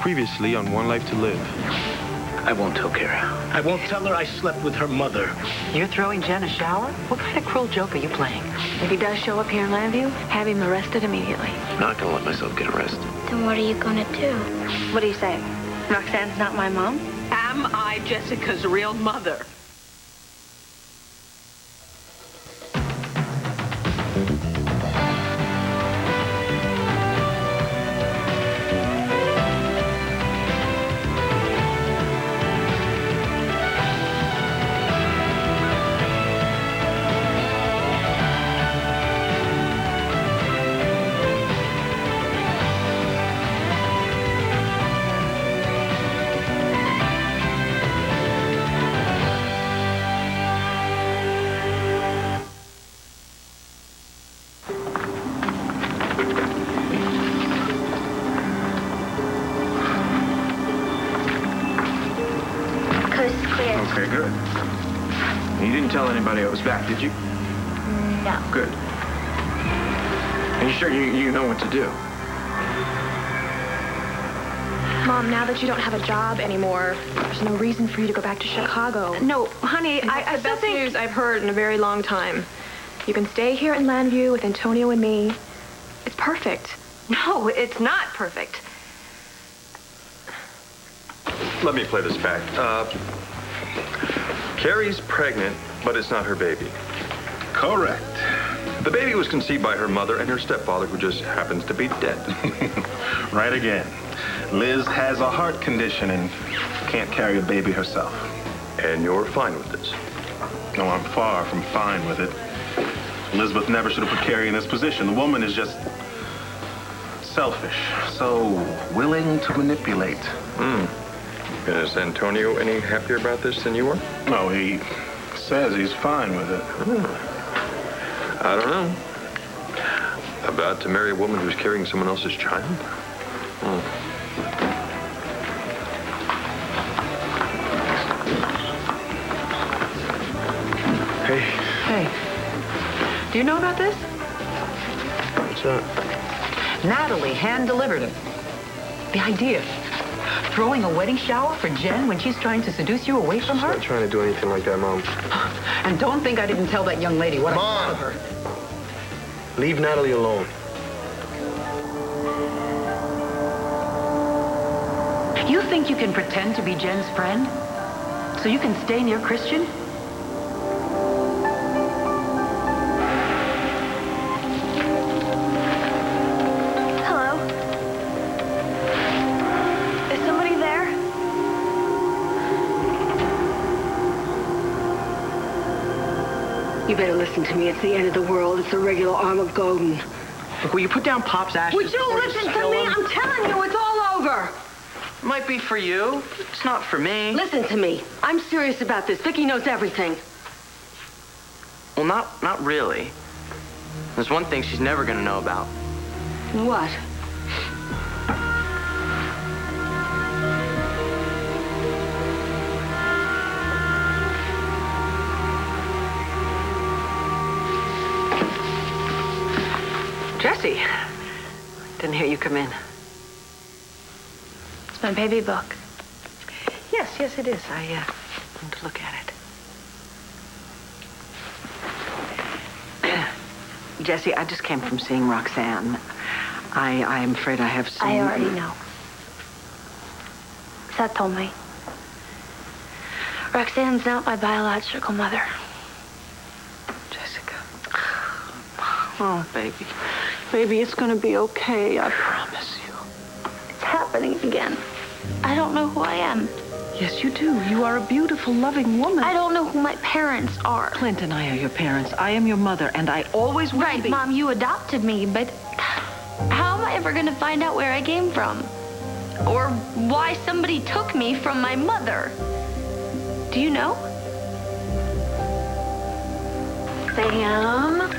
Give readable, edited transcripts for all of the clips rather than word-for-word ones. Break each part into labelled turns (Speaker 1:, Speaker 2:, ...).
Speaker 1: Previously on One Life to Live.
Speaker 2: I won't tell Kara. I won't tell her I slept with her mother.
Speaker 3: You're throwing Jen a shower? What kind of cruel joke are you playing?
Speaker 4: If he does show up here in Landview, have him arrested immediately.
Speaker 2: I'm not gonna let myself get arrested.
Speaker 5: Then what are you gonna do?
Speaker 4: What do you say? Roxanne's not my mom?
Speaker 3: Am I Jessica's real mother?
Speaker 6: Okay, good. You didn't tell anybody I was back, did you?
Speaker 5: No.
Speaker 6: Good. Are you sure you know what to do?
Speaker 7: Mom, now that you don't have a job anymore, there's no reason for you to go back to Chicago.
Speaker 4: No, honey,
Speaker 7: I
Speaker 4: still
Speaker 7: best
Speaker 4: think...
Speaker 7: news I've heard in a very long time. You can stay here in Landview with Antonio and me. It's perfect.
Speaker 4: No, it's not perfect.
Speaker 1: Let me play this back. Carrie's pregnant, but it's not her baby.
Speaker 6: Correct.
Speaker 1: The baby was conceived by her mother and her stepfather, who just happens to be dead.
Speaker 6: Right again. Liz has a heart condition and can't carry a baby herself.
Speaker 1: And you're fine with this?
Speaker 6: No, I'm far from fine with it. Elizabeth never should have put Carrie in this position. The woman is just selfish, so willing to manipulate.
Speaker 1: Is Antonio any happier about this than you are?
Speaker 6: No, he says he's fine with it.
Speaker 1: I don't know. About to marry a woman who's carrying someone else's child? Hey.
Speaker 3: Hey, do you know about this?
Speaker 1: What's that?
Speaker 3: Natalie hand-delivered it. The idea. Throwing a wedding shower for Jen when she's trying to seduce you away from
Speaker 1: I'm
Speaker 3: her?
Speaker 1: not trying to do anything like that, Mom.
Speaker 3: And don't think I didn't tell that young lady what I thought of her.
Speaker 1: Leave Natalie alone.
Speaker 3: You think you can pretend to be Jen's friend? So you can stay near Christian?
Speaker 4: Hello? Is somebody there?
Speaker 8: You better listen to me. It's the end of the world. It's the regular Armageddon.
Speaker 2: Look, will you put down Pop's ashes?
Speaker 8: Would you
Speaker 2: before
Speaker 8: listen to
Speaker 2: spill
Speaker 8: me?
Speaker 2: them?
Speaker 8: I'm telling you, it's all over.
Speaker 2: Might be for you. It's not for me.
Speaker 8: Listen to me. I'm serious about this. Vicky knows everything.
Speaker 2: Well, not really. There's one thing she's never gonna know about.
Speaker 8: What?
Speaker 3: Jessie, didn't hear you come in.
Speaker 4: It's my baby book.
Speaker 3: Yes, it is. I want to look at it. Jessie, I just came from seeing Roxanne. I'm afraid I have some...
Speaker 4: I already know. Seth told me. Roxanne's not my biological mother.
Speaker 3: Jessica. Oh, baby. Baby, it's going to be okay. I promise you.
Speaker 4: It's happening again. I don't know who I am.
Speaker 3: Yes, you do. You are a beautiful, loving woman.
Speaker 4: I don't know who my parents are.
Speaker 3: Clint and I are your parents. I am your mother, and I always will
Speaker 4: Right,
Speaker 3: be.
Speaker 4: Mom, you adopted me, but how am I ever going to find out where I came from? Or why somebody took me from my mother? Do you know? Sam,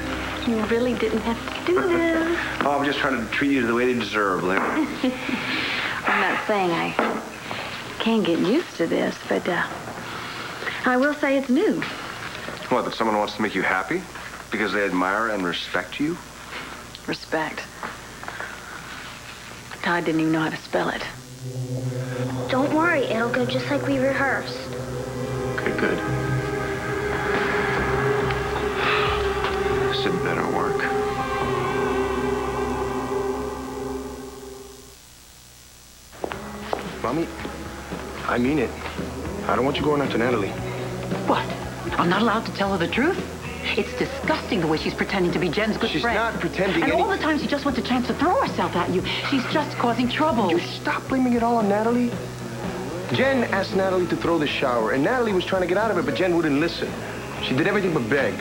Speaker 4: you really didn't have to do this.
Speaker 6: Oh, I'm just trying to treat you the way they deserve, Lynn.
Speaker 4: I'm not saying I can't get used to this, but I will say it's new.
Speaker 6: What, that someone wants to make you happy? Because they admire and respect you?
Speaker 4: Respect. Todd didn't even know how to spell it.
Speaker 5: Don't worry, it'll go just like we rehearsed.
Speaker 1: Okay, good. This had better work.
Speaker 9: Mommy, I mean it. I don't want you going after Natalie.
Speaker 3: What? I'm not allowed to tell her the truth? It's disgusting the way she's pretending to be Jen's good
Speaker 9: She's
Speaker 3: friend.
Speaker 9: not pretending
Speaker 3: And
Speaker 9: any...
Speaker 3: all the time she just wants a chance to throw herself at you. She's just causing trouble.
Speaker 9: Would you stop blaming it all on Natalie? Jen asked Natalie to throw the shower, and Natalie was trying to get out of it, but Jen wouldn't listen. She did everything but beg.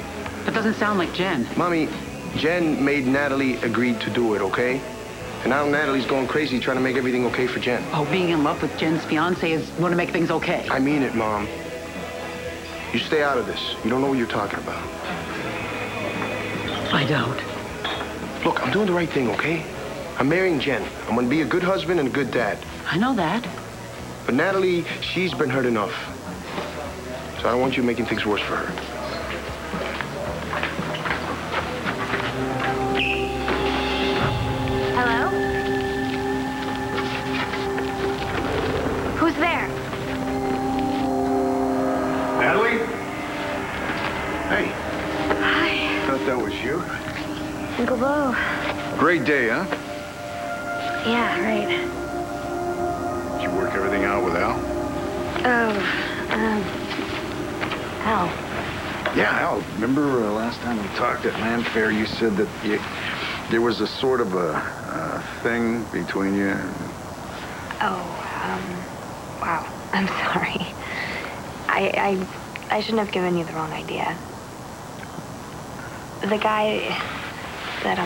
Speaker 3: That doesn't sound like Jen.
Speaker 9: Mommy, Jen made Natalie agree to do it, okay? And now Natalie's going crazy trying to make everything okay for Jen.
Speaker 3: Oh, being in love with Jen's fiancé is going to make things okay.
Speaker 9: I mean it, Mom. You stay out of this. You don't know what you're talking about.
Speaker 3: I don't.
Speaker 9: Look, I'm doing the right thing, okay? I'm marrying Jen. I'm going to be a good husband and a good dad.
Speaker 3: I know that.
Speaker 9: But Natalie, she's been hurt enough. So I don't want you making things worse for her.
Speaker 5: Hello? Who's there?
Speaker 10: Natalie? Hey,
Speaker 5: Hi.
Speaker 10: thought that was you.
Speaker 5: Uncle Bo.
Speaker 10: Great day, huh?
Speaker 5: Yeah, right.
Speaker 10: Did you work everything out with Al?
Speaker 5: Al.
Speaker 10: Yeah, Al. Remember last time we talked at Land Fair, you said that there was a sort of a thing between you?
Speaker 7: Wow. I'm sorry. I shouldn't have given you the wrong idea. The guy that,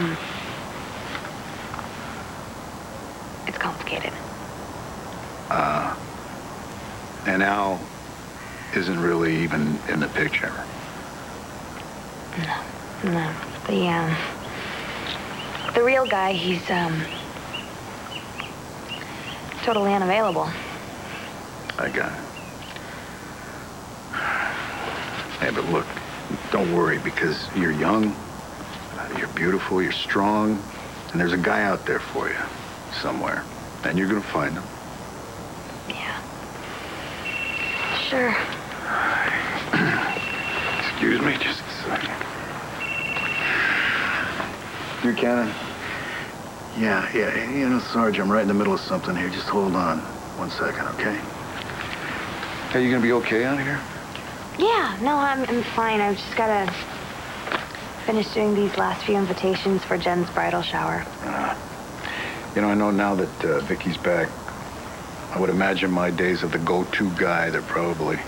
Speaker 7: it's complicated.
Speaker 10: And Al isn't really even in the picture.
Speaker 7: No. The real guy, he's, totally unavailable.
Speaker 10: I got it. Hey, but look, don't worry, because you're young, you're beautiful, you're strong, and there's a guy out there for you somewhere, and you're gonna find him.
Speaker 7: Yeah. Sure.
Speaker 10: Excuse me, just a second. You're Cannon? Yeah, you know, Sarge, I'm right in the middle of something here. Just hold on 1 second, okay? Hey, you gonna be okay out here?
Speaker 7: Yeah, no, I'm fine. I've just gotta finish doing these last few invitations for Jen's bridal shower.
Speaker 10: You know, I know now that Vicky's back, I would imagine my days of the go-to guy, they're probably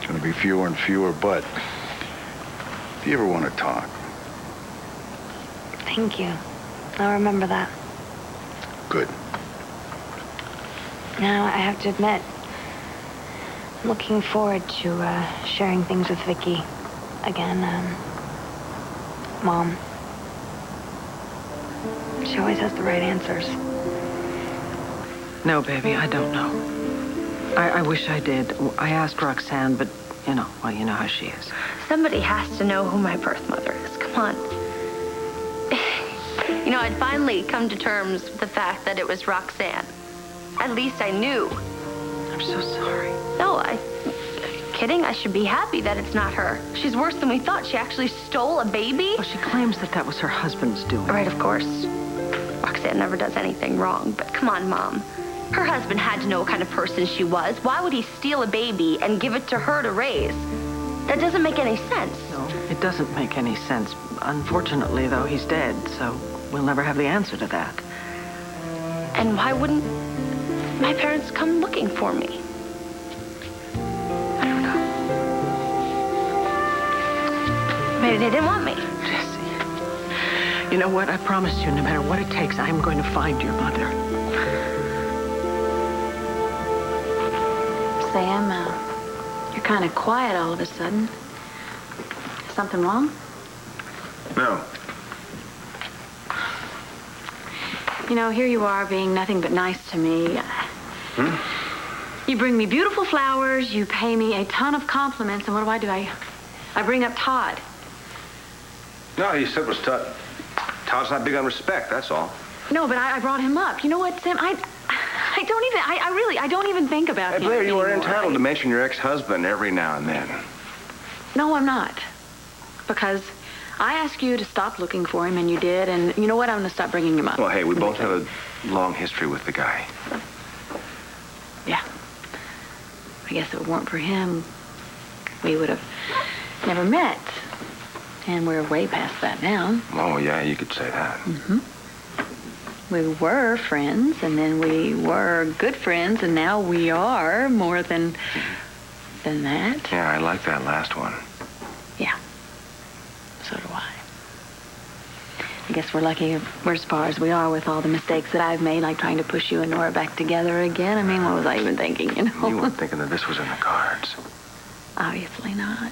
Speaker 10: gonna be fewer and fewer, but if you ever want to talk.
Speaker 7: Thank you. I'll remember that.
Speaker 10: Good.
Speaker 7: Now, I have to admit, I'm looking forward to sharing things with Vicky again. Mom. She always has the right answers.
Speaker 3: No, baby, I don't know. I wish I did. I asked Roxanne, but, you know how she is.
Speaker 4: Somebody has to know who my birth mother is. Come on. You know, I'd finally come to terms with the fact that it was Roxanne. At least I knew.
Speaker 3: I'm so sorry.
Speaker 4: No, kidding? I should be happy that it's not her. She's worse than we thought. She actually stole a baby.
Speaker 3: Well, she claims that was her husband's doing.
Speaker 4: Right, of course. Roxanne never does anything wrong, but come on, Mom. Her husband had to know what kind of person she was. Why would he steal a baby and give it to her to raise? That doesn't make any sense.
Speaker 3: No, it doesn't make any sense. Unfortunately, though, he's dead, so we'll never have the answer to that.
Speaker 4: And why wouldn't my parents come looking for me?
Speaker 3: I don't know.
Speaker 4: Maybe they didn't want me.
Speaker 3: Jessie, you know what? I promise you, no matter what it takes, I'm going to find your mother.
Speaker 11: Sam, you're kind of quiet all of a sudden. Something wrong?
Speaker 10: No.
Speaker 11: You know, here you are being nothing but nice to me. You bring me beautiful flowers, you pay me a ton of compliments, and what do? I bring up Todd.
Speaker 1: No, you said was Todd. Todd's not big on respect, that's all.
Speaker 11: No, but I brought him up. You know what, Sam? I I don't even think about
Speaker 9: Hey,
Speaker 11: him
Speaker 9: Blair, you are
Speaker 11: anymore.
Speaker 9: entitled to mention your ex-husband every now and then.
Speaker 11: No, I'm not. Because I asked you to stop looking for him, and you did, and you know what? I'm going to stop bringing him up.
Speaker 9: Well, hey, we both have a long history with the guy.
Speaker 11: Yeah. I guess if it weren't for him, we would have never met. And we're way past that now.
Speaker 9: Oh, yeah, you could say that.
Speaker 11: Mm-hmm. We were friends, and then we were good friends, and now we are more than that.
Speaker 9: Yeah, I like that last one.
Speaker 11: Yeah. So do I. I guess we're lucky we're as far as we are with all the mistakes that I've made, like trying to push you and Nora back together again. I mean, what was I even thinking, you know?
Speaker 9: You weren't thinking that this was in the cards.
Speaker 11: Obviously not.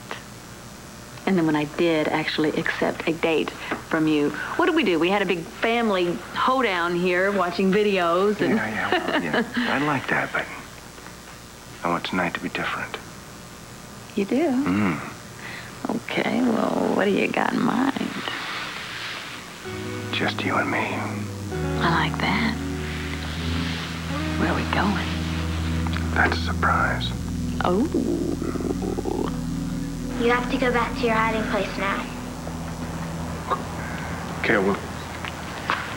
Speaker 11: And then when I did actually accept a date from you, what did we do? We had a big family hoedown here, watching videos. And
Speaker 9: Yeah. I like that, but I want tonight to be different.
Speaker 11: You do? Okay, well, what do you got in mind?
Speaker 9: Just you and me.
Speaker 11: I like that. Where are we going?
Speaker 9: That's a surprise.
Speaker 11: Oh.
Speaker 5: You have to go back to your hiding place now.
Speaker 9: Okay, well,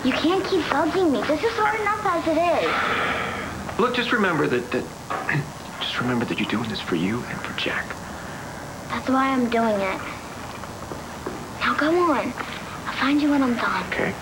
Speaker 5: You can't keep bugging me. This is hard enough as it is.
Speaker 1: Look, just remember that just remember that you're doing this for you and for Jack.
Speaker 5: That's why I'm doing it. Now go on. I'll find you when I'm done.
Speaker 1: Okay.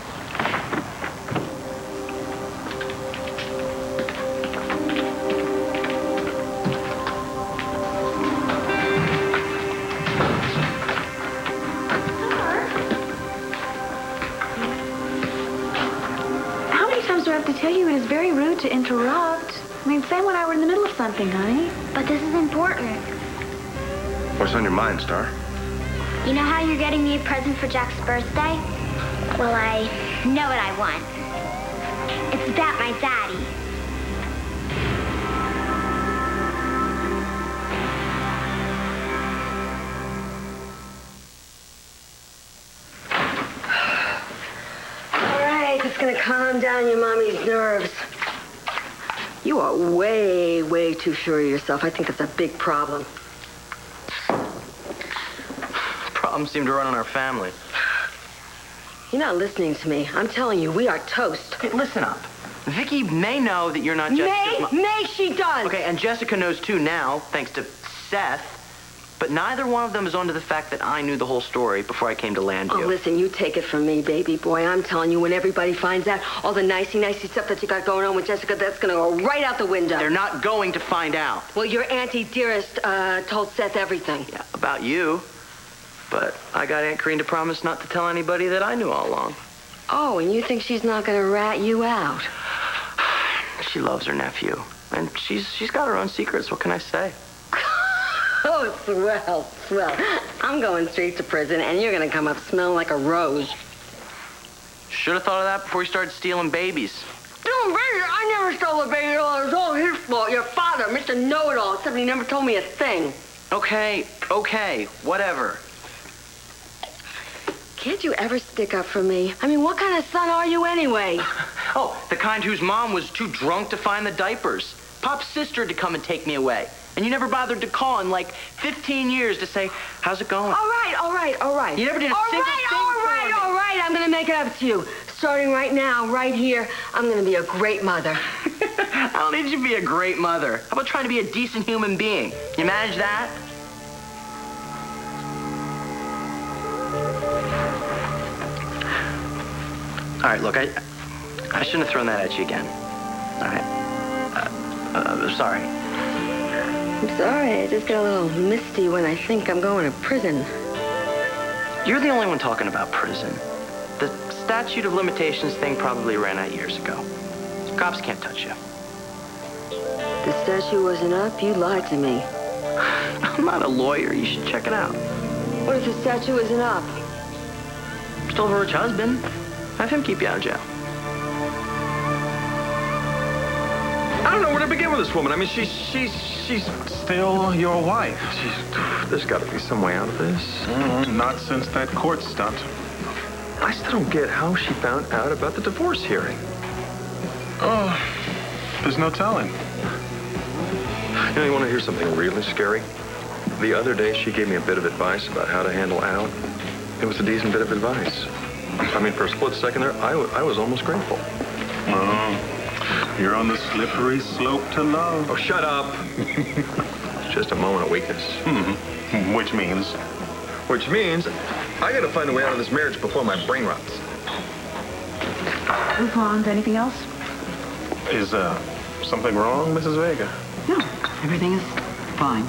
Speaker 11: How many times do I have to tell you it is very rude to interrupt? I mean, Sam and I were in the middle of something, honey.
Speaker 5: But this is important.
Speaker 9: what's on your mind, Star?
Speaker 5: You know how you're getting me a present for Jack's birthday? Well, I know what I want. It's about my daddy.
Speaker 8: All right, it's gonna calm down your mommy's nerves. You are way, way too sure of yourself. I think it's a big problem.
Speaker 2: Problems seem to run in our family.
Speaker 8: You're not listening to me. I'm telling you, we are toast.
Speaker 2: Hey, listen up. Vicky may know that you're not Jessica's mom.
Speaker 8: May she does.
Speaker 2: Okay, and Jessica knows too now, thanks to Seth. But neither one of them is onto the fact that I knew the whole story before I came to land you.
Speaker 8: Oh, listen, you take it from me, baby boy. I'm telling you, when everybody finds out all the nicey stuff that you got going on with Jessica, that's gonna go right out the window.
Speaker 2: They're not going to find out.
Speaker 8: Well, your Auntie Dearest told Seth everything.
Speaker 2: Yeah, about you. But I got Aunt Karine to promise not to tell anybody that I knew all along.
Speaker 8: Oh, and you think she's not gonna rat you out?
Speaker 2: She loves her nephew. And she's got her own secrets. What can I say?
Speaker 8: Oh, swell. I'm going straight to prison, and you're gonna come up smelling like a rose.
Speaker 2: Should have thought of that before you started stealing babies.
Speaker 8: Stealing baby? I never stole a baby. It was all his fault. Your father, Mr. Know-It-All, except he never told me a thing.
Speaker 2: Okay, whatever.
Speaker 8: Can't you ever stick up for me? I mean, what kind of son are you anyway?
Speaker 2: Oh, the kind whose mom was too drunk to find the diapers. Pop's sister had to come and take me away. And you never bothered to call in like 15 years to say, how's it going?
Speaker 8: All right.
Speaker 2: You never did a single thing for me.
Speaker 8: All right. I'm gonna make it up to you. Starting right now, right here, I'm gonna be a great mother.
Speaker 2: I don't need you to be a great mother. How about trying to be a decent human being? You manage that? All right, look, I shouldn't have thrown that at you again. All right. Sorry.
Speaker 8: I'm sorry, I just get a little misty when I think I'm going to prison.
Speaker 2: You're the only one talking about prison. The statute of limitations thing probably ran out years ago. Cops can't touch you.
Speaker 8: The statue wasn't up, you lied to me.
Speaker 2: I'm not a lawyer. You should check it out.
Speaker 8: What if the statue isn't up?
Speaker 2: Stole her rich husband. Have him keep you out of jail.
Speaker 1: I don't know where to begin with this woman. I mean, she's
Speaker 6: Still your wife.
Speaker 1: there's got to be some way out of this.
Speaker 6: Not since that court stunt.
Speaker 1: I still don't get how she found out about the divorce hearing.
Speaker 6: Oh, There's no telling.
Speaker 1: You know, you want to hear something really scary? The other day, she gave me a bit of advice about how to handle Al. It was a decent bit of advice. I mean, for a split second there, I was almost grateful.
Speaker 6: Oh, you're on the slippery slope to love.
Speaker 1: Oh, shut up. It's just a moment of weakness.
Speaker 6: Mm-hmm. Which means?
Speaker 1: Which means I got to find a way out of this marriage before my brain rots.
Speaker 3: A&OFanz, anything else?
Speaker 6: Is something wrong, Mrs. Vega?
Speaker 3: No, everything is fine.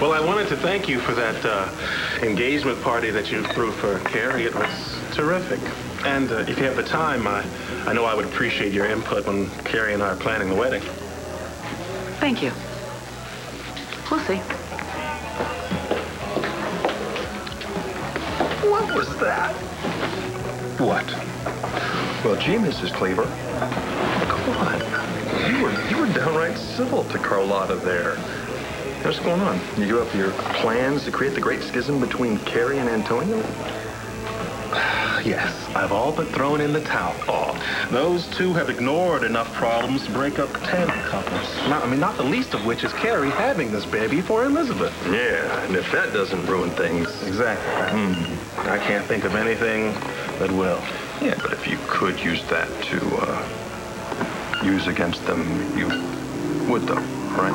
Speaker 6: Well, I wanted to thank you for that engagement party that you threw for Carrie. It was terrific. And if you have the time, I know I would appreciate your input when Carrie and I are planning the wedding.
Speaker 3: Thank you. We'll see.
Speaker 1: What was that?
Speaker 6: What?
Speaker 1: Well, gee, Mrs. Cleaver. Come on. You were downright civil to Carlotta there. What's going on? You give up your plans to create the great schism between Carrie and Antonio?
Speaker 6: Yes, I've all but thrown in the towel. Oh, those two have ignored enough problems to break up 10 couples. Not the least of which is Carrie having this baby for Elizabeth.
Speaker 1: Yeah, and if that doesn't ruin things...
Speaker 6: Exactly. I can't think of anything that will.
Speaker 1: Yeah, but if you could use that to use against them, you would, though, right?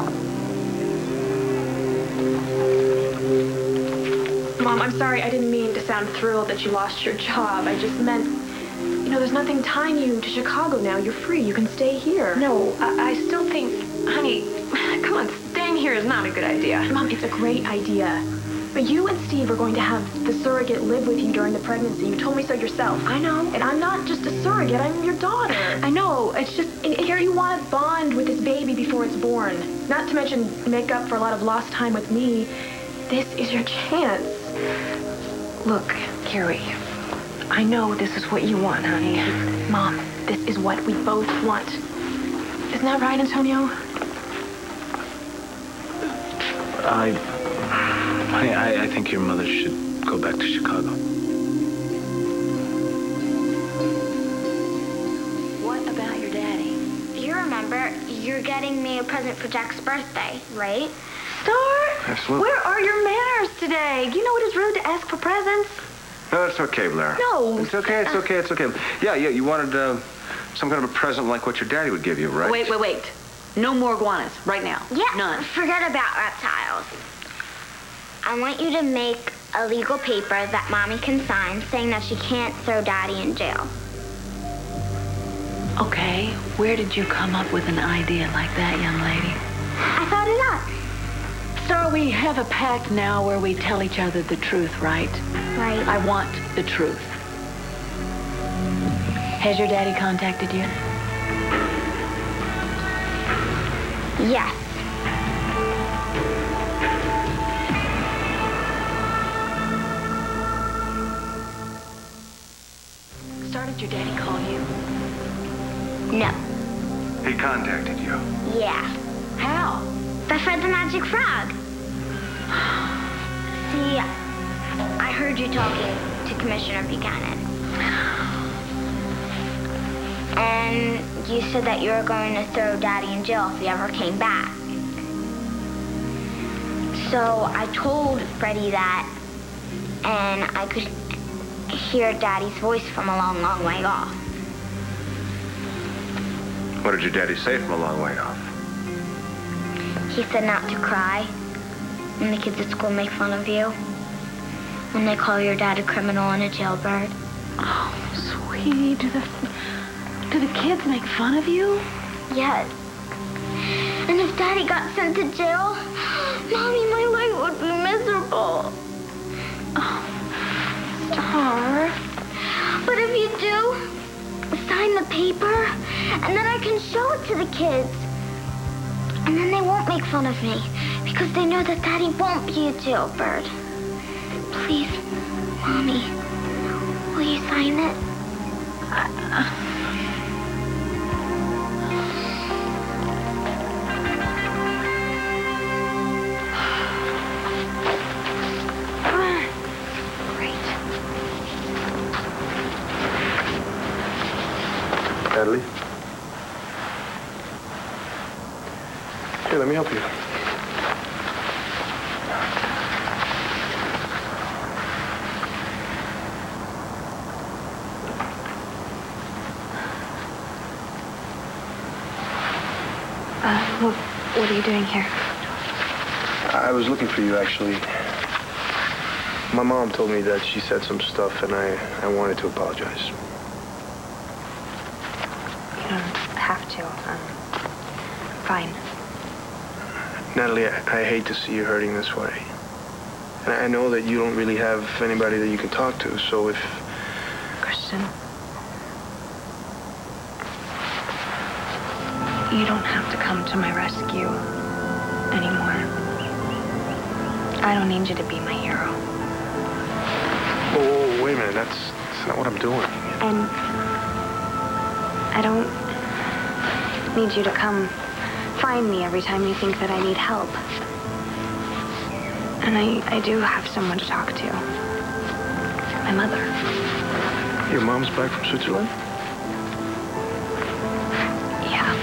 Speaker 12: Mom, I'm sorry. I didn't mean to sound thrilled that you lost your job. I just meant, there's nothing tying you to Chicago now. You're free. You can stay here.
Speaker 11: No, I still think, honey, come on, staying here is not a good idea.
Speaker 12: Mom, it's a great idea. But you and Steve are going to have the surrogate live with you during the pregnancy. You told me so yourself.
Speaker 11: I know.
Speaker 12: And I'm not just a surrogate. I'm your daughter.
Speaker 11: I know. It's just...
Speaker 12: And here you want to bond with this baby before it's born. Not to mention make up for a lot of lost time with me. This is your chance.
Speaker 3: Look, Carrie, I know this is what you want, honey.
Speaker 12: Mom, this is what we both want. Isn't that right, Antonio?
Speaker 13: Honey, I think your mother should go back to Chicago.
Speaker 4: What about your daddy? You remember, you're getting me a present for Jack's birthday, right?
Speaker 11: Star?
Speaker 9: Absolutely.
Speaker 11: Where are your manners today? Do you know it is rude to ask for presents?
Speaker 9: No, it's okay, Blair.
Speaker 11: No.
Speaker 9: It's okay. Yeah, you wanted some kind of a present like what your daddy would give you, right?
Speaker 3: Wait. No more iguanas right now.
Speaker 5: Yeah,
Speaker 3: None.
Speaker 5: forget about reptiles. I want you to make a legal paper that Mommy can sign saying that she can't throw Daddy in jail.
Speaker 3: Okay, where did you come up with an idea like that, young lady?
Speaker 5: I thought it up.
Speaker 3: Star, we have a pact now where we tell each other the truth, right?
Speaker 5: Right.
Speaker 3: I want the truth. Has your daddy contacted you?
Speaker 5: Yes.
Speaker 3: Star, did your daddy call you?
Speaker 5: No.
Speaker 9: He contacted you.
Speaker 5: Yeah.
Speaker 3: How?
Speaker 5: By Fred the Magic Frog. See, I heard you talking to Commissioner Buchanan. And you said that you were going to throw Daddy in jail if he ever came back. So I told Freddie that, and I could hear Daddy's voice from a long, long way off.
Speaker 9: What did your daddy say from a long way off?
Speaker 5: He said not to cry when the kids at school make fun of you. When they call your dad a criminal and a jailbird.
Speaker 11: Oh, sweetie, do the kids make fun of you?
Speaker 5: Yes. And if Daddy got sent to jail, Mommy, my life would be miserable.
Speaker 11: Star.
Speaker 5: But if you do, sign the paper, and then I can show it to the kids. And then they won't make fun of me, because they know that Daddy won't be a jailbird. Please, Mommy, will you sign it?
Speaker 1: Natalie,
Speaker 9: Here, let me help you.
Speaker 7: What are you doing here?
Speaker 9: I was looking for you, actually. My mom told me that she said some stuff, and I wanted to apologize.
Speaker 7: You don't have to. Fine.
Speaker 9: Natalie, I hate to see you hurting this way. And I know that you don't really have anybody that you can talk to, so if...
Speaker 7: Christian. You don't have to come to my rescue anymore. I don't need you to be my hero.
Speaker 9: Oh, wait a minute. That's not what I'm doing.
Speaker 7: And I don't need you to come find me every time you think that I need help. And I do have someone to talk to. My mother.
Speaker 9: Your mom's back from Switzerland?
Speaker 7: Yeah.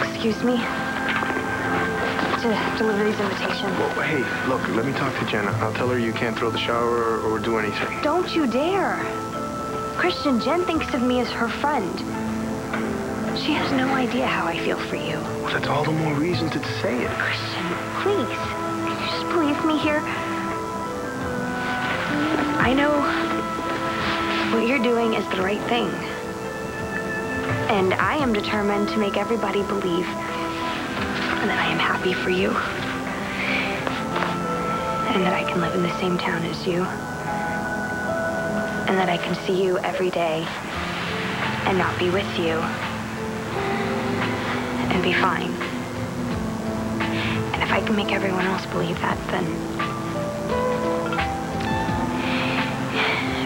Speaker 7: Excuse me to deliver these invitations.
Speaker 9: Well, hey, look, let me talk to Jenna. I'll tell her you can't throw the shower or do anything.
Speaker 7: Don't you dare. Christian, Jen thinks of me as her friend. She has no idea how I feel for you.
Speaker 9: Well, that's all the more reason to say it.
Speaker 7: Christian, please. Can you just believe me here? I know what you're doing is the right thing. And I am determined to make everybody believe that I am happy for you. And that I can live in the same town as you. And that I can see you every day and not be with you. And be fine. And if I can make everyone else believe that, then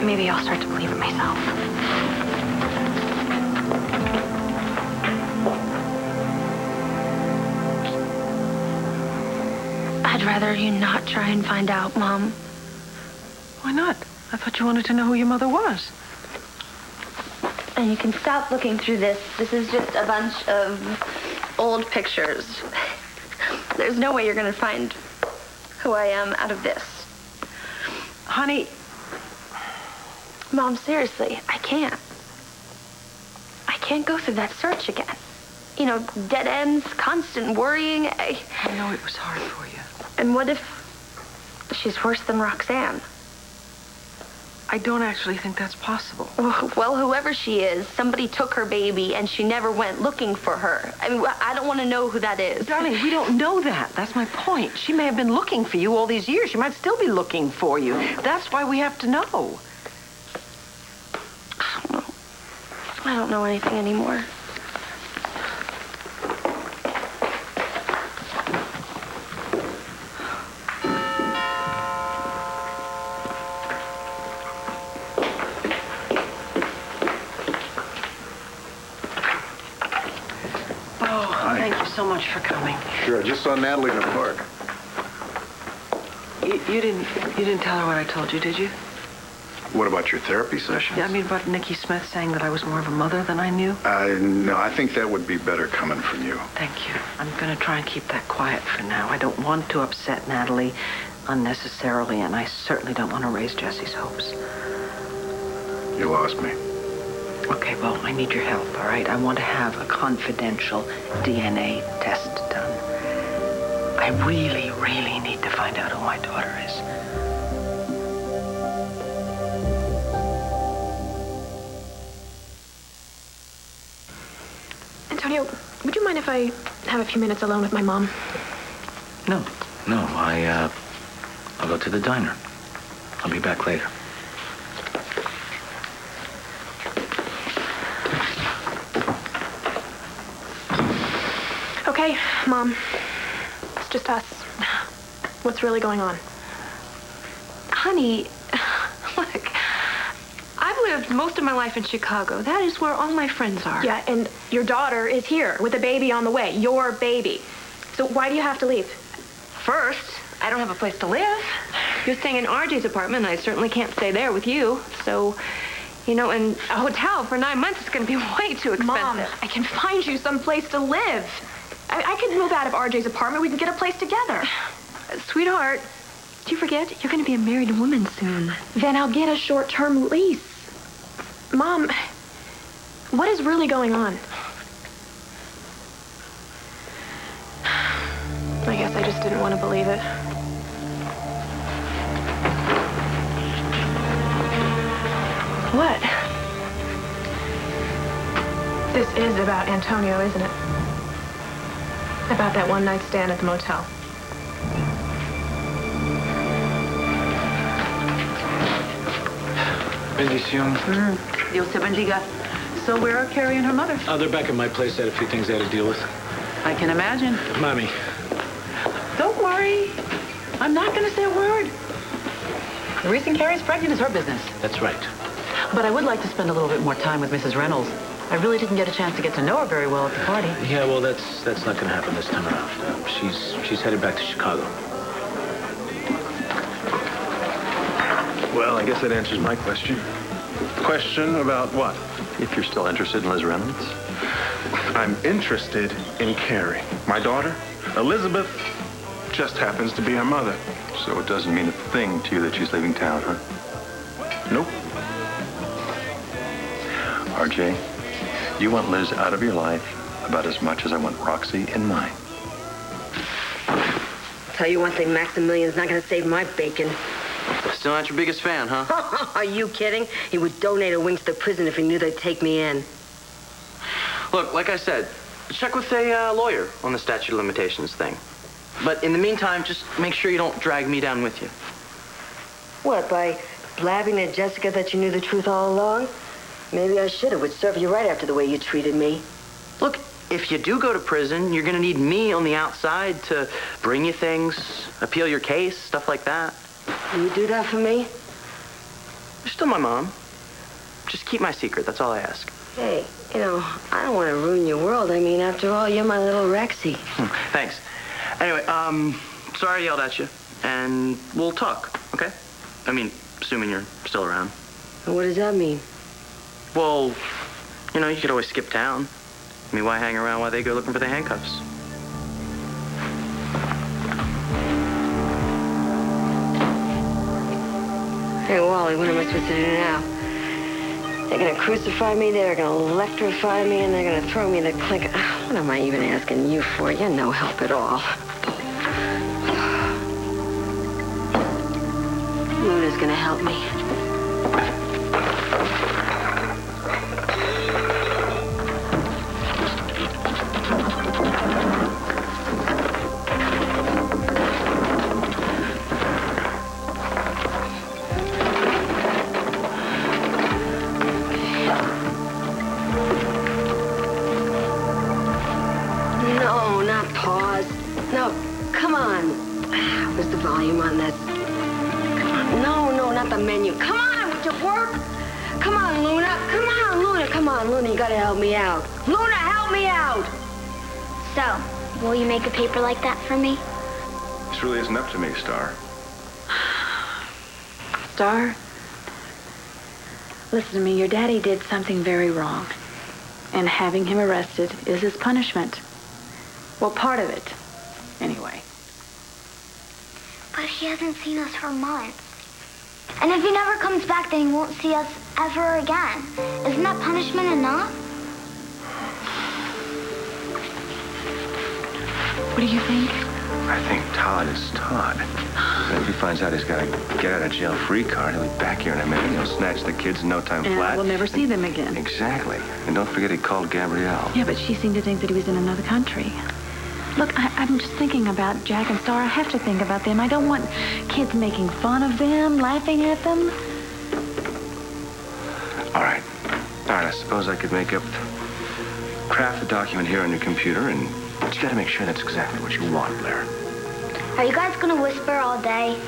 Speaker 7: maybe I'll start to believe it myself.
Speaker 4: I'd rather you not try and find out, Mom.
Speaker 3: Why not? I thought you wanted to know who your mother was.
Speaker 4: And you can stop looking through this. This is just a bunch of old pictures. There's no way you're going to find who I am out of this.
Speaker 3: Honey.
Speaker 4: Mom, seriously, I can't. I can't go through that search again. You know, dead ends, constant worrying.
Speaker 3: I know it was hard for you.
Speaker 4: And what if she's worse than Roxanne?
Speaker 3: I don't actually think that's possible.
Speaker 4: Well, whoever she is, somebody took her baby and she never went looking for her. I mean, I don't want to know who that is.
Speaker 3: Darling, we don't know that. That's my point. She may have been looking for you all these years. She might still be looking for you. That's why we have to know.
Speaker 4: I don't know anything anymore.
Speaker 3: Thank you so much for coming.
Speaker 10: Sure, I just saw Natalie in the park.
Speaker 3: You didn't tell her what I told you, did you?
Speaker 10: What about your therapy sessions?
Speaker 3: Yeah, I mean about Nikki Smith saying that I was more of a mother than I knew.
Speaker 10: No, I think that would be better coming from you.
Speaker 3: Thank you. I'm going to try and keep that quiet for now. I don't want to upset Natalie unnecessarily, and I certainly don't want to raise Jesse's hopes.
Speaker 10: You lost me.
Speaker 3: Okay, well, I need your help, all right? I want to have a confidential DNA test done. I really, really need to find out who my daughter is.
Speaker 12: Antonio, would you mind if I have a few minutes alone with my mom?
Speaker 13: No, I'll go to the diner. I'll be back later.
Speaker 12: Okay, Mom. It's just us. What's really going on?
Speaker 4: Honey, look, I've lived most of my life in Chicago. That is where all my friends are.
Speaker 12: Yeah, and your daughter is here with a baby on the way. Your baby. So why do you have to leave?
Speaker 4: First, I don't have a place to live. You're staying in RJ's apartment, and I certainly can't stay there with you. So
Speaker 12: You know, and a hotel for 9 months is going to be way too expensive.
Speaker 11: Mom,
Speaker 12: I can find you some place to live. I could move out of RJ's apartment. We can get a place together. Sweetheart, do you forget? You're going to be a married woman soon. Then I'll get a short-term lease. Mom, what is really going on? I guess I just didn't want to believe it. What? This is about Antonio, isn't it? About that one-night stand at the motel.
Speaker 13: Bendición.
Speaker 3: Dios te bendiga. So where are Carrie and her mother?
Speaker 13: They're back at my place. I had a few things I had to deal with.
Speaker 3: I can imagine.
Speaker 13: Mommy.
Speaker 3: Don't worry. I'm not going to say a word. The reason Carrie's pregnant is her business.
Speaker 13: That's right.
Speaker 3: But I would like to spend a little bit more time with Mrs. Reynolds. I really didn't get a chance to get to know her very well at the party.
Speaker 13: Yeah, well, that's not going to happen this time around. She's headed back to Chicago.
Speaker 1: Well, I guess that answers my question.
Speaker 6: Question about what?
Speaker 1: If you're still interested in Liz Reynolds.
Speaker 6: I'm interested in Carrie. My daughter, Elizabeth, just happens to be her mother.
Speaker 1: So it doesn't mean a thing to you that she's leaving town, huh?
Speaker 6: Nope.
Speaker 1: RJ, you want Liz out of your life about as much as I want Roxy in mine.
Speaker 8: Tell you one thing, Maximilian's not going to save my bacon.
Speaker 2: Still not your biggest fan, huh?
Speaker 8: Are you kidding? He would donate a wing to the prison if he knew they'd take me in.
Speaker 2: Look, like I said, check with a lawyer on the statute of limitations thing. But in the meantime, just make sure you don't drag me down with you.
Speaker 8: What, by blabbing to Jessica that you knew the truth all along? Maybe I should. It would serve you right after the way you treated me.
Speaker 2: Look, if you do go to prison, you're going to need me on the outside to bring you things, appeal your case, stuff like that.
Speaker 8: Will you do that for me?
Speaker 2: You're still my mom. Just keep my secret. That's all I ask.
Speaker 8: Hey, you know, I don't want to ruin your world. I mean, after all, you're my little Rexy.
Speaker 2: Thanks. Anyway, sorry I yelled at you. And we'll talk, okay? I mean, assuming you're still around.
Speaker 8: And what does that mean?
Speaker 2: Well, you know, you could always skip town. I mean, why hang around while they go looking for the handcuffs?
Speaker 8: Hey, Wally, what am I supposed to do now? They're going to crucify me, they're going to electrify me, and they're going to throw me in the clink. What am I even asking you for? You're no help at all. Luna's going to help me. No, not pause. No, come on. Where's the volume on this? No, not the menu. Come on, would you work? Come on, Luna. Come on, Luna, you gotta help me out. Luna, help me out!
Speaker 5: So, will you make a paper like that for me?
Speaker 1: This really isn't up to me, Star.
Speaker 11: Star, listen to me. Your daddy did something very wrong. And having him arrested is his punishment. Well, part of it, anyway.
Speaker 5: But he hasn't seen us for months. And if he never comes back, then he won't see us ever again. Isn't that punishment enough?
Speaker 11: What do you think?
Speaker 1: I think Todd is Todd. If he finds out he's got a get-out-of-jail-free card, he'll be back here in a minute. He'll snatch the kids in no time
Speaker 11: And
Speaker 1: flat.
Speaker 11: we'll never see them again.
Speaker 1: Exactly. And don't forget he called Gabrielle.
Speaker 11: Yeah, but she seemed to think that he was in another country. Look, I'm just thinking about Jack and Star. I have to think about them. I don't want kids making fun of them, laughing at them.
Speaker 1: All right, I suppose I could craft a document here on your computer, but you gotta make sure that's exactly what you want, Blair.
Speaker 5: Are you guys gonna whisper all day?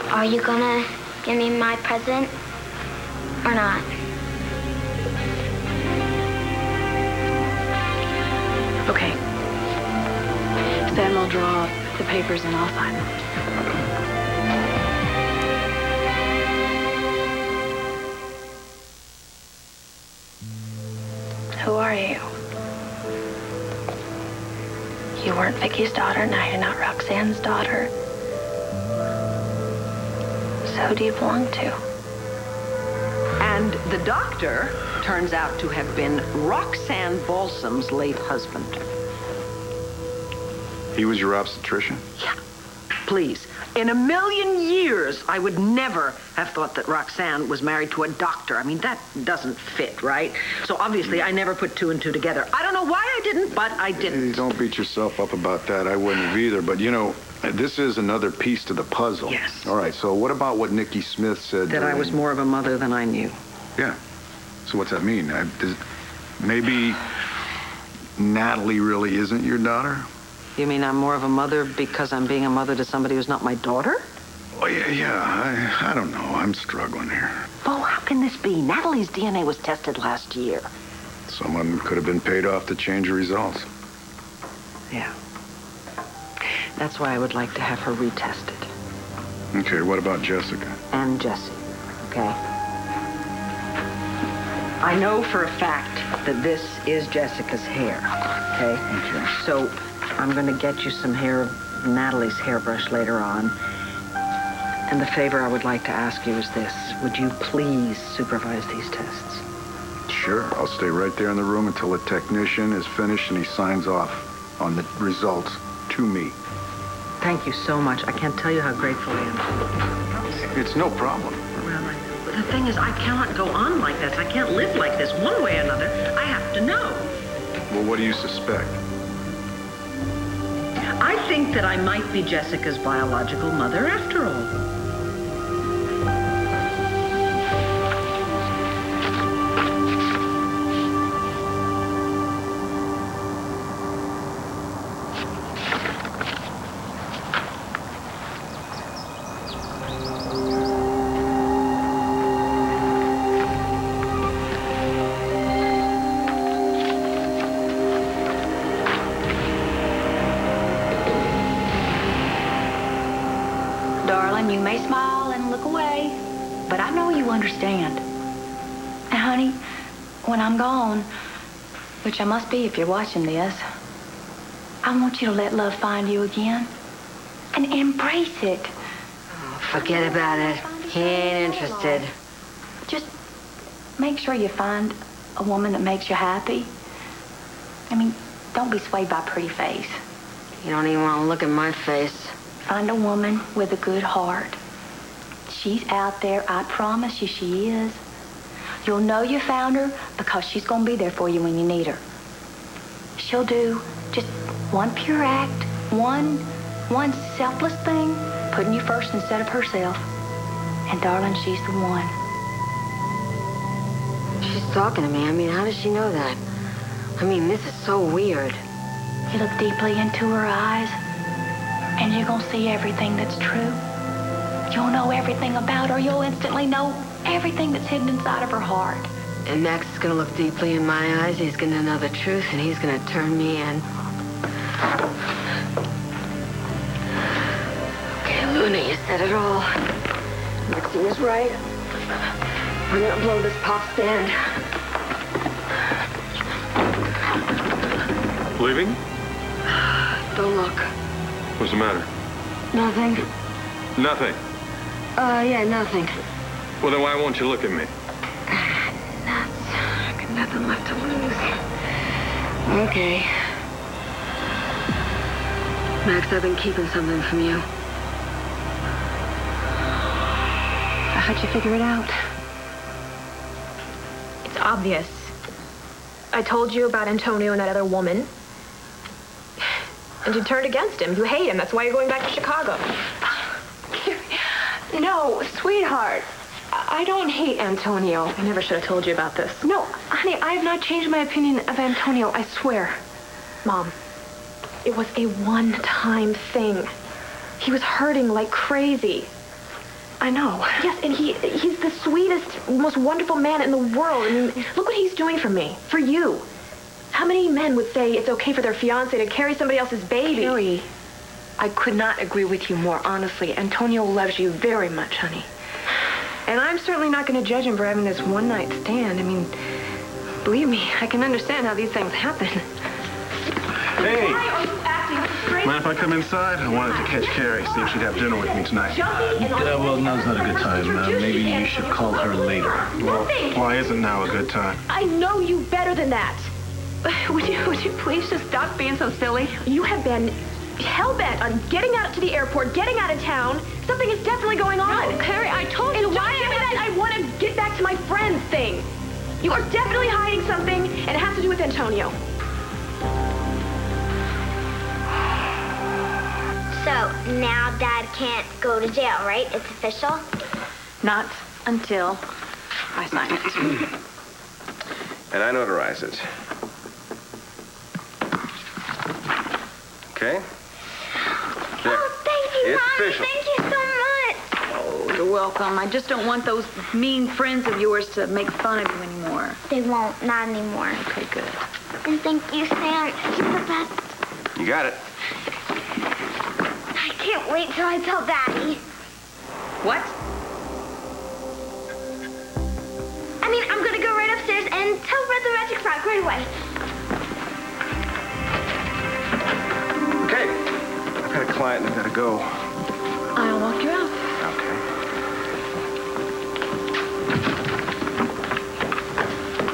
Speaker 5: Are you gonna give me my present or not?
Speaker 11: Okay. Then we'll draw the papers and I'll sign them.
Speaker 4: Who are you? You weren't Vicky's daughter, now you're not Roxanne's daughter. So who do you belong to?
Speaker 3: And the doctor turns out to have been Roxanne Balsam's late husband.
Speaker 10: He was your obstetrician?
Speaker 3: Yeah. Please. In a million years, I would never have thought that Roxanne was married to a doctor. I mean, that doesn't fit, right? So obviously, I never put two and two together. I don't know why I didn't, but I didn't.
Speaker 10: Hey, don't beat yourself up about that. I wouldn't have either. But, you know, this is another piece to the puzzle.
Speaker 3: Yes.
Speaker 10: All right, so what about what Nikki Smith said?
Speaker 3: That I was more of a mother than I knew.
Speaker 10: Yeah. So what's that mean? Maybe Natalie really isn't your daughter?
Speaker 3: You mean I'm more of a mother because I'm being a mother to somebody who's not my daughter?
Speaker 10: Oh, yeah. I don't know. I'm struggling here.
Speaker 3: Bo, how can this be? Natalie's DNA was tested last year.
Speaker 10: Someone could have been paid off to change the results.
Speaker 3: Yeah. That's why I would like to have her retested.
Speaker 10: Okay, what about Jessica?
Speaker 3: And Jessie, okay? I know for a fact that this is Jessica's hair, okay?
Speaker 10: Okay.
Speaker 3: So I'm going to get you some hair of Natalie's hairbrush later on. And the favor I would like to ask you is this. Would you please supervise these tests?
Speaker 10: Sure. I'll stay right there in the room until the technician is finished and he signs off on the results to me.
Speaker 3: Thank you so much. I can't tell you how grateful I am.
Speaker 10: It's no problem.
Speaker 3: Well, the thing is, I cannot go on like this. I can't live like this. One way or another, I have to know.
Speaker 10: Well, what do you suspect?
Speaker 3: I think that I might be Jessica's biological mother after all.
Speaker 4: You may smile and look away, but I know you understand. And honey, when I'm gone, which I must be if you're watching this, I want you to let love find you again and embrace it.
Speaker 8: Oh, forget about it. He ain't interested.
Speaker 4: Just make sure you find a woman that makes you happy. I mean, don't be swayed by a pretty face.
Speaker 8: You don't even want to look at my face.
Speaker 4: Find a woman with a good heart. She's out there. I promise you she is. You'll know you found her because she's going to be there for you when you need her. She'll do just one pure act, one selfless thing, putting you first instead of herself. And darling, she's the one.
Speaker 8: She's talking to me. I mean, how does she know that? I mean, this is so weird.
Speaker 4: You look deeply into her eyes, and you're going to see everything that's true. You'll know everything about her. You'll instantly know everything that's hidden inside of her heart.
Speaker 8: And Max is going to look deeply in my eyes. He's going to know the truth, and he's going to turn me in. Okay, Luna, you said it all. Maxie was right. I'm going to blow this pop stand.
Speaker 1: Leaving?
Speaker 8: Don't look.
Speaker 1: What's the matter?
Speaker 8: Nothing.
Speaker 1: Nothing.
Speaker 8: Yeah, nothing.
Speaker 1: Well, then why won't you look at me?
Speaker 8: Nuts. I got nothing left to lose. Okay. Max, I've been keeping something from you.
Speaker 12: How'd you figure it out? It's obvious. I told you about Antonio and that other woman. And you turned against him. You hate him. That's why you're going back to Chicago. No, sweetheart. I don't hate Antonio. I never should have told you about this. No, honey, I have not changed my opinion of Antonio, I swear. Mom, it was a one-time thing. He was hurting like crazy. I know. Yes, and he's the sweetest, most wonderful man in the world. I mean, look what he's doing for me, for you. How many men would say it's okay for their fiancé to carry somebody else's baby?
Speaker 11: Carrie, I could not agree with you more honestly. Antonio loves you very much, honey. And I'm certainly not going to judge him for having this one-night stand. I mean,
Speaker 7: Believe me, I can understand how these things happen.
Speaker 6: Hey!
Speaker 12: Why are you acting crazy?
Speaker 6: Mind if I come inside? I wanted to catch Carrie, see if she'd have dinner with me tonight.
Speaker 13: Well, now's not a good time. Maybe you should call her later.
Speaker 6: Well, why isn't now a good time?
Speaker 12: I know you better than that.
Speaker 7: Would you please just stop being so silly?
Speaker 12: You have been hell-bent on getting out to the airport, getting out of town. Something is definitely going on.
Speaker 7: No, Carrie, I told you.
Speaker 12: And why give me that I want to get back to my friends thing. You are definitely hiding something, and it has to do with Antonio.
Speaker 5: So now Dad can't go to jail, right? It's official?
Speaker 11: Not until I sign it.
Speaker 14: And I notarize it. Okay? There.
Speaker 5: Oh, thank you,
Speaker 14: It's
Speaker 5: Ron.
Speaker 14: official.
Speaker 5: Thank you so much.
Speaker 11: Oh, you're welcome. I just don't want those mean friends of yours to make fun of you anymore.
Speaker 5: They won't, not anymore.
Speaker 11: Okay, good.
Speaker 5: And thank you, Sam. You're the best.
Speaker 14: You got it.
Speaker 5: I can't wait till I tell Daddy.
Speaker 11: What?
Speaker 5: I mean, I'm gonna go right upstairs and tell Red the Magic Frog right away.
Speaker 14: Okay. I've got a client and I've got to go.
Speaker 11: I'll walk you out.
Speaker 14: Okay.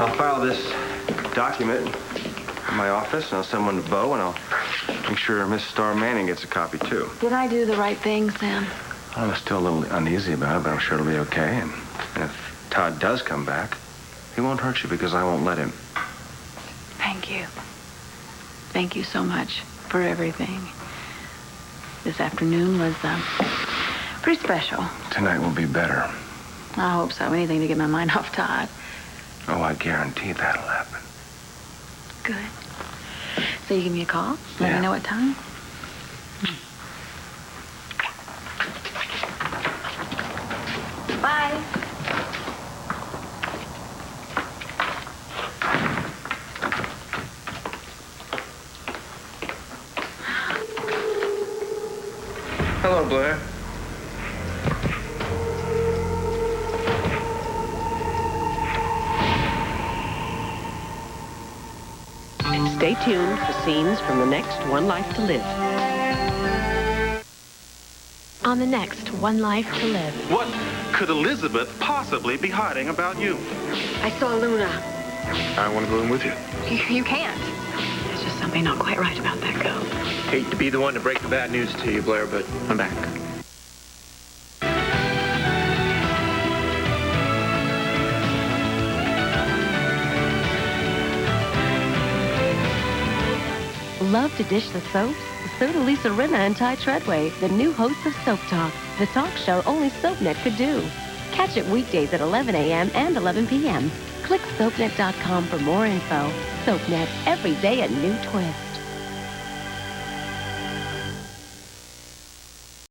Speaker 14: I'll file this document in my office, and I'll send one to Bo, and I'll make sure Miss Starr Manning gets a copy, too.
Speaker 11: Did I do the right thing, Sam?
Speaker 14: I'm still a little uneasy about it, but I'm sure it'll be okay. And if Todd does come back, he won't hurt you because I won't let him.
Speaker 11: Thank you. Thank you so much for everything. This afternoon was pretty special.
Speaker 14: Tonight will be better.
Speaker 11: I hope so. Anything to get my mind off Todd.
Speaker 14: Oh, I guarantee that'll happen.
Speaker 11: Good. So you give me a call? Let
Speaker 14: Yeah.
Speaker 11: me know what time?
Speaker 5: Bye.
Speaker 14: Hello, Blair.
Speaker 15: Stay tuned for scenes from the next One Life to Live.
Speaker 16: On the next One Life to Live.
Speaker 6: What could Elizabeth possibly be hiding about you?
Speaker 8: I saw Luna.
Speaker 9: I want to go in with you.
Speaker 7: You can't. There's just something not quite right about that girl.
Speaker 13: Hate to be the one to break the bad news to you, Blair, but I'm back.
Speaker 15: Love to dish the soaps? So do Lisa Rinna and Ty Treadway, the new hosts of Soap Talk, the talk show only SoapNet could do. Catch it weekdays at 11 a.m. and 11 p.m. Click SoapNet.com for more info. SoapNet, every day a new twist.